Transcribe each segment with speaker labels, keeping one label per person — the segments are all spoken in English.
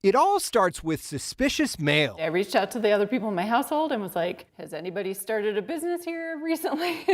Speaker 1: It all starts with suspicious mail.
Speaker 2: I reached out to the other people in my household and was like, has anybody started a business here recently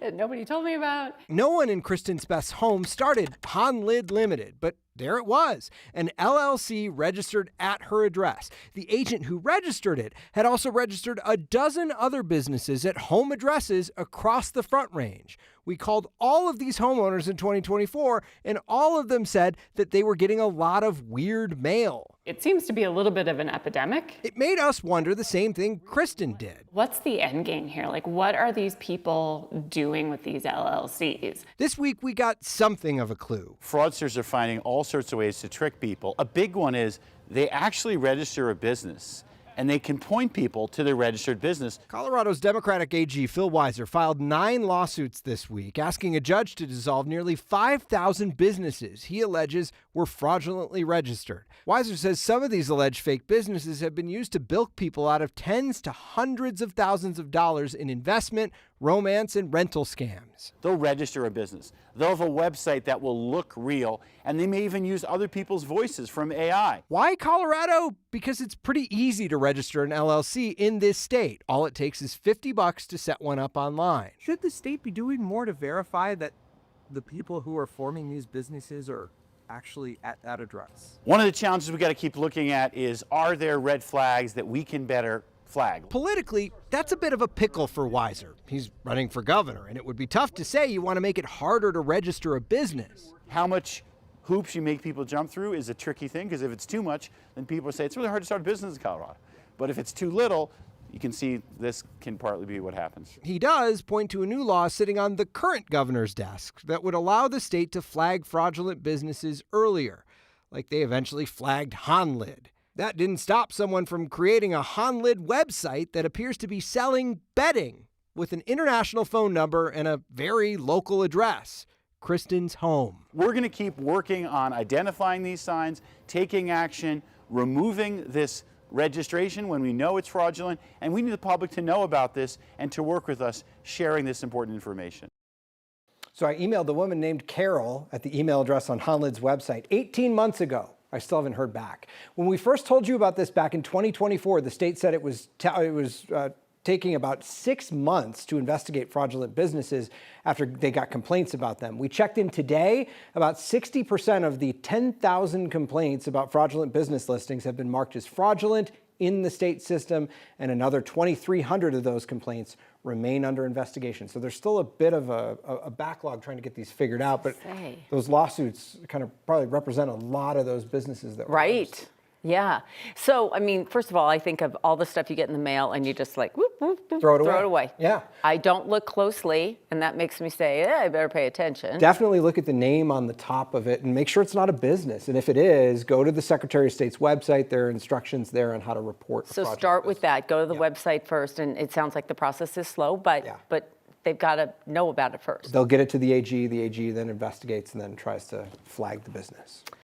Speaker 2: that nobody told me about?
Speaker 1: No one in Kristen's Beth's home started Honlid Limited, but there it was, an LLC registered at her address. The agent who registered it had also registered a dozen other businesses at home addresses across the Front Range. We called all of these homeowners in 2024, and all of them said that they were getting a lot of weird mail.
Speaker 2: It seems to be a little bit of an epidemic.
Speaker 1: It made us wonder the same thing Kristen did.
Speaker 2: What's the end game here? Like, what are these people doing with these LLCs?
Speaker 1: This week, we got something of a clue.
Speaker 3: Fraudsters are finding all sorts of ways to trick people. A big one is they actually register a business, and they can point people to their registered business.
Speaker 1: Colorado's Democratic AG Phil Weiser filed 9 lawsuits this week, asking a judge to dissolve nearly 5,000 businesses he alleges were fraudulently registered. Weiser says some of these alleged fake businesses have been used to bilk people out of tens to hundreds of thousands of dollars in investment, romance, and rental scams.
Speaker 3: They'll register a business. They'll have a website that will look real, and they may even use other people's voices from AI.
Speaker 1: Why Colorado? Because it's pretty easy to register an LLC in this state. All it takes is $50 to set one up online.
Speaker 4: Should the state be doing more to verify that the people who are forming these businesses are actually at that address?
Speaker 3: One of the challenges we got to keep looking at is, are there red flags that we can better flag?
Speaker 1: Politically, that's a bit of a pickle for Weiser. He's running for governor, and it would be tough to say you want to make it harder to register a business.
Speaker 3: How much hoops you make people jump through is a tricky thing, because if it's too much, then people say it's really hard to start a business in Colorado. But if it's too little, you can see this can partly be what happens.
Speaker 1: He does point to a new law sitting on the current governor's desk that would allow the state to flag fraudulent businesses earlier, like they eventually flagged Honlid. That didn't stop someone from creating a Honlid website that appears to be selling bedding with an international phone number and a very local address, Kristen's home.
Speaker 3: We're going to keep working on identifying these signs, taking action, removing this registration when we know it's fraudulent, and we need the public to know about this and to work with us sharing this important information.
Speaker 1: So I emailed the woman named Carol at the email address on Honlid's website 18 months ago. I still haven't heard back. When we first told you about this back in 2024, the state said it was taking about 6 months to investigate fraudulent businesses after they got complaints about them. We checked in today, about 60% of the 10,000 complaints about fraudulent business listings have been marked as fraudulent in the state system, and another 2,300 of those complaints remain under investigation. So there's still a bit of a backlog trying to get these figured out, but those lawsuits kind of probably represent a lot of those businesses that were closed.
Speaker 5: Yeah. So, I mean, first of all, I think of all the stuff you get in the mail and you just like, whoop, whoop, whoop,
Speaker 1: throw it away. Yeah.
Speaker 5: I don't look closely, and that makes me say, I better pay attention.
Speaker 1: Definitely look at the name on the top of it and make sure it's not a business. And if it is, go to the Secretary of State's website. There are instructions there on how to report.
Speaker 5: So start with that. Go to the website first. And it sounds like the process is slow, but they've got to know about it first.
Speaker 1: They'll get it to the AG. The AG then investigates and then tries to flag the business.